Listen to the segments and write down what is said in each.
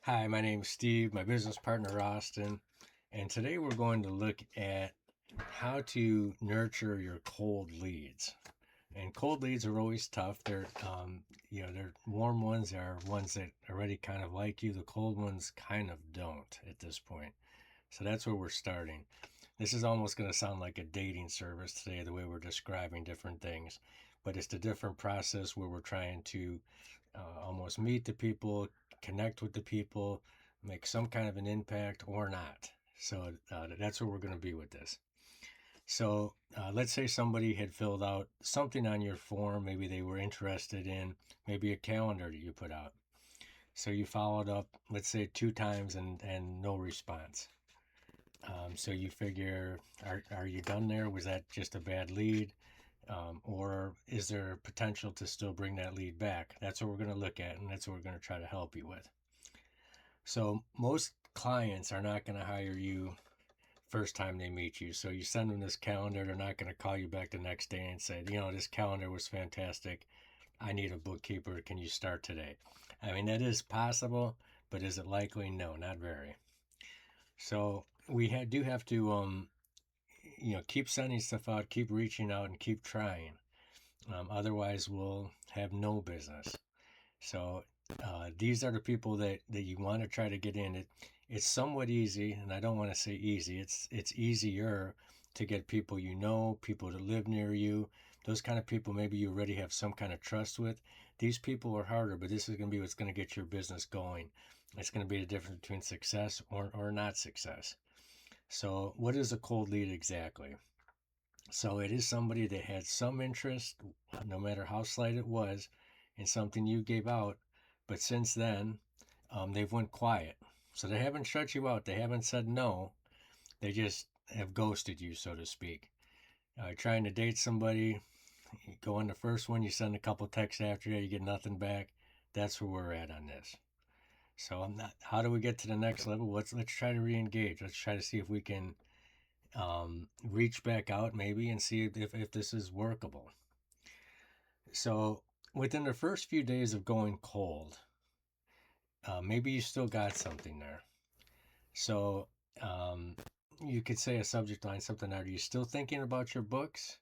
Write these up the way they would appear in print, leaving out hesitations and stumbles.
Hi, my name is Steve, my business partner Austin, and today we're going to look at how to nurture your cold leads. And cold leads are always tough. They're warm ones are ones that already kind of like you. The cold ones kind of don't at this point. So that's where we're starting. This is almost going to sound like a dating service today, the way we're describing different things, but it's a different process where we're trying to almost meet the people, connect with the people, make some kind of an impact or not. So that's where we're going to be with this. So let's say somebody had filled out something on your form. Maybe they were interested in maybe a calendar that you put out. So you followed up, let's say 2 times and no response. So you figure, are you done there? Was that just a bad lead? Or is there potential to still bring that lead back? That's what we're going to look at, and that's what we're going to try to help you with. So most clients are not going to hire you first time they meet you. So you send them this calendar, they're not going to call you back the next day and say, this calendar was fantastic. I need a bookkeeper. Can you start today? I mean, that is possible, but is it likely? No, not very. So do have to, keep sending stuff out, keep reaching out, and keep trying. Otherwise, we'll have no business. So these are the people that you want to try to get in. It's somewhat easy, and I don't want to say easy. It's easier to get people people that live near you, those kind of people maybe you already have some kind of trust with. These people are harder, but this is going to be what's going to get your business going. It's going to be the difference between success or not success. So what is a cold lead exactly? So it is somebody that had some interest, no matter how slight it was, in something you gave out, but since then, they've went quiet. So they haven't shut you out. They haven't said no. They just have ghosted you, so to speak. Trying to date somebody, you go on the first one, you send a couple texts after that, you get nothing back. That's where we're at on this. So I'm not. How do we get to the next level? Let's try to re-engage. Let's try to see if we can reach back out maybe and see if this is workable. So within the first few days of going cold, maybe you still got something there. So um, you could say a subject line, something. Are you still thinking about your books?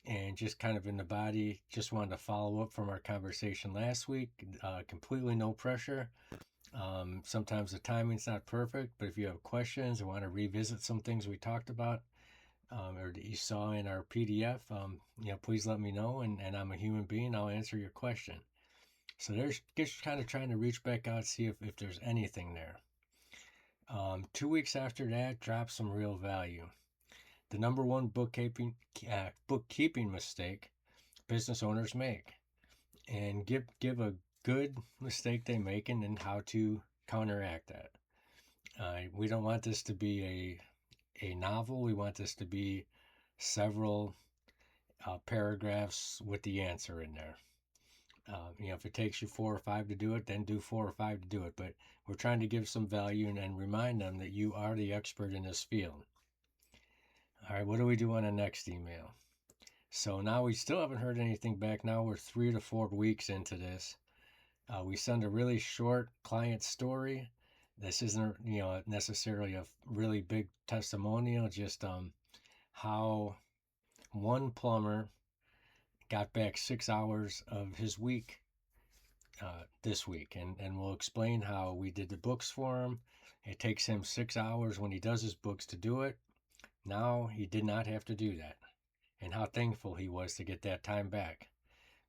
And just kind of in the body, just wanted to follow up from our conversation last week. Completely no pressure. Sometimes the timing's not perfect, but if you have questions or want to revisit some things we talked about, or that you saw in our PDF, please let me know. And I'm a human being. I'll answer your question. So there's just kind of trying to reach back out, see if there's anything there. 2 weeks after that, drop some real value. The number one bookkeeping mistake business owners make, and give a good mistake they make and then how to counteract that. We don't want this to be a novel. We want this to be several paragraphs with the answer in there. If it takes you 4 or 5 to do it, then do 4 or 5 to do it. But we're trying to give some value and remind them that you are the expert in this field. All right, what do we do on the next email? So now we still haven't heard anything back. Now we're 3 to 4 weeks into this. We send a really short client story. This isn't, necessarily a really big testimonial, just how one plumber got back 6 hours of his week this week, and we'll explain how we did the books for him. It takes him 6 hours when he does his books to do it. Now he did not have to do that, and how thankful he was to get that time back,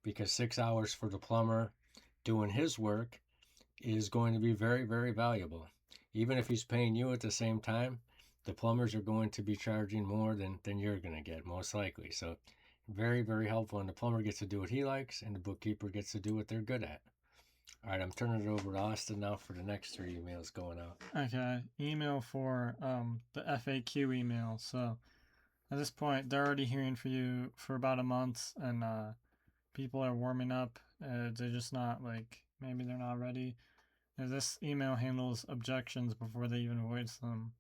because 6 hours for the plumber doing his work is going to be very, very valuable. Even if he's paying you at the same time, the plumbers are going to be charging more than you're going to get, most likely. So very, very helpful. And the plumber gets to do what he likes, and the bookkeeper gets to do what they're good at. All right, I'm turning it over to Austin now for the next 3 emails going out. Okay, email for the FAQ email. So at this point, they're already hearing for you for about a month, and people are warming up. They're just not like maybe they're not ready. And this email handles objections before they even voice them.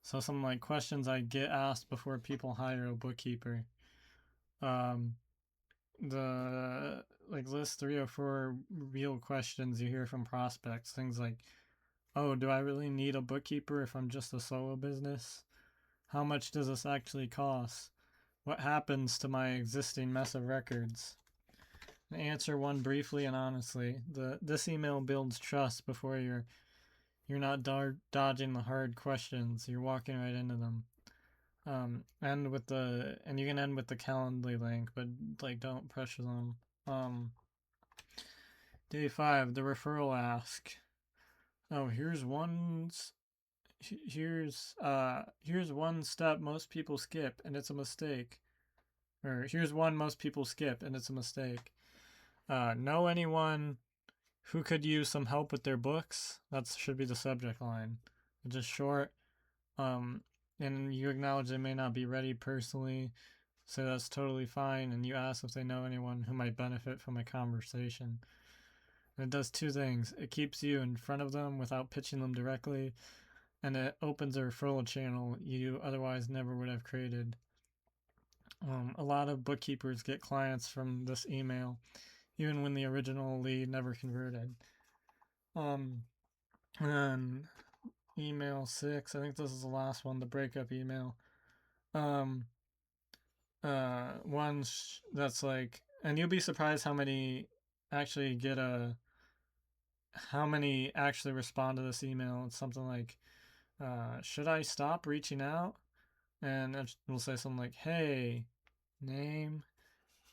So some like questions I get asked before people hire a bookkeeper. Um, the like list 3 or 4 real questions you hear from prospects. Things like, oh, do I really need a bookkeeper if I'm just a solo business? How much does this actually cost? What happens to my existing mess of records? Answer one briefly and honestly. This email builds trust before you're not dodging the hard questions. You're walking right into them. And you can end with the Calendly link, but like don't pressure them. Day 5, the referral ask. Oh, here's one step most people skip and it's a mistake. Or here's one most people skip and it's a mistake. Know anyone who could use some help with their books? That should be the subject line. Just short. Um, and you acknowledge they may not be ready personally, so that's totally fine. And you ask if they know anyone who might benefit from a conversation. And it does 2 things. It keeps you in front of them without pitching them directly, and it opens a referral channel you otherwise never would have created. A lot of bookkeepers get clients from this email, even when the original lead never converted. And then email 6, I think this is the last one, the breakup email. Um, one that's like, and you'll be surprised how many actually get how many actually respond to this email. It's something like, should I stop reaching out? And it'll say something like, hey, name.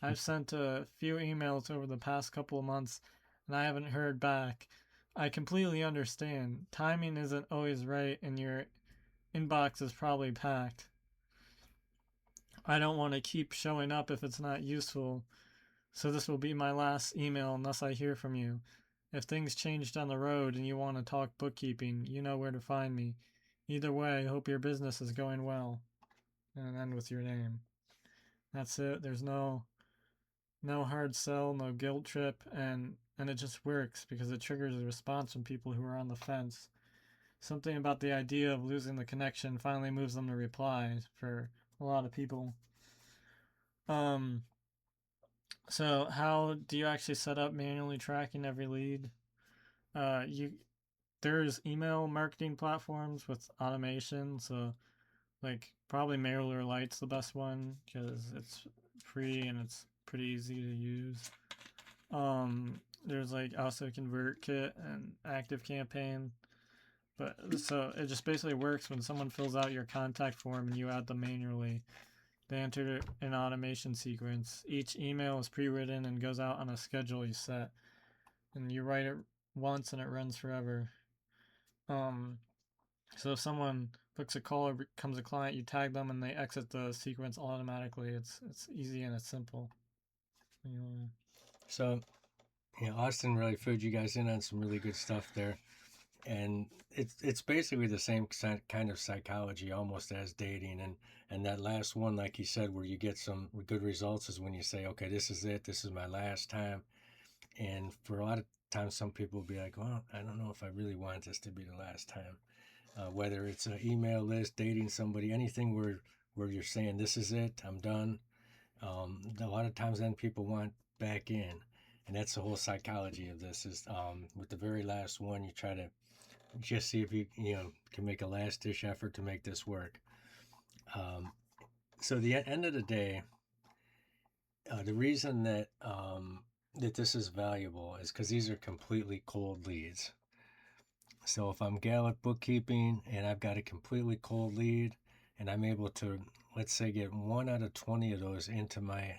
I've sent a few emails over the past couple of months and I haven't heard back. I completely understand. Timing isn't always right and your inbox is probably packed. I don't want to keep showing up if it's not useful, so this will be my last email unless I hear from you. If things change down the road and you want to talk bookkeeping, you know where to find me. Either way, I hope your business is going well. And end with your name. That's it. There's no hard sell, no guilt trip, and it just works because it triggers a response from people who are on the fence. Something about the idea of losing the connection finally moves them to reply for a lot of people. So how do you actually set up manually tracking every lead? You There's email marketing platforms with automation, so like probably MailerLite's the best one because it's free and it's pretty easy to use. There's like also ConvertKit and ActiveCampaign, but so it just basically works when someone fills out your contact form and you add them manually. They enter an automation sequence. Each email is pre-written and goes out on a schedule you set, and you write it once and it runs forever. So if someone books a call or becomes a client, you tag them and they exit the sequence automatically. It's easy and it's simple. So, Austin really filled you guys in on some really good stuff there. And it's basically the same kind of psychology almost as dating. And that last one, like you said, where you get some good results is when you say, okay, this is it. This is my last time. And for a lot of times, some people will be like, well, I don't know if I really want this to be the last time. Whether it's an email list, dating somebody, anything where you're saying, this is it, I'm done. A lot of times then people want back in. And that's the whole psychology of this is with the very last one, you try to just see if you can make a last ditch effort to make this work. So the end of the day, the reason that that this is valuable is because these are completely cold leads. So if I'm gal at bookkeeping and I've got a completely cold lead and I'm able to, let's say, get 1 out of 20 of those into my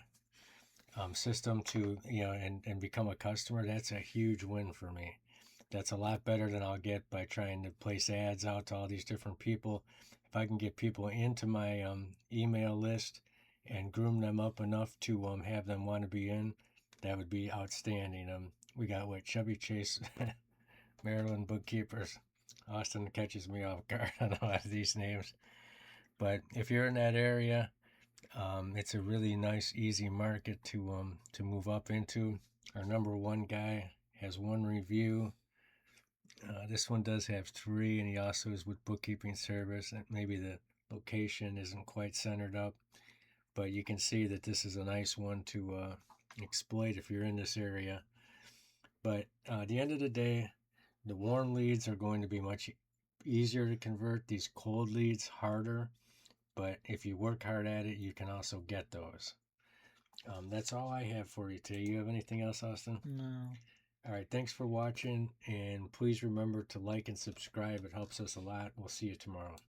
system to, and become a customer, that's a huge win for me. That's a lot better than I'll get by trying to place ads out to all these different people. If I can get people into my email list and groom them up enough to have them want to be in, that would be outstanding. We got Chevy Chase, Maryland Bookkeepers. Austin catches me off guard on a lot of these names. But if you're in that area, it's a really nice, easy market to move up into. Our number one guy has 1 review. This one does have 3, and he also is with bookkeeping service. And maybe the location isn't quite centered up, but you can see that this is a nice one exploit if you're in this area. But at the end of the day, the warm leads are going to be much easier to convert. These cold leads harder, but if you work hard at it, you can also get those. That's all I have for you today. You have anything else, Austin? No. All right, thanks for watching, and please remember to like and subscribe. It helps us a lot. We'll see you tomorrow.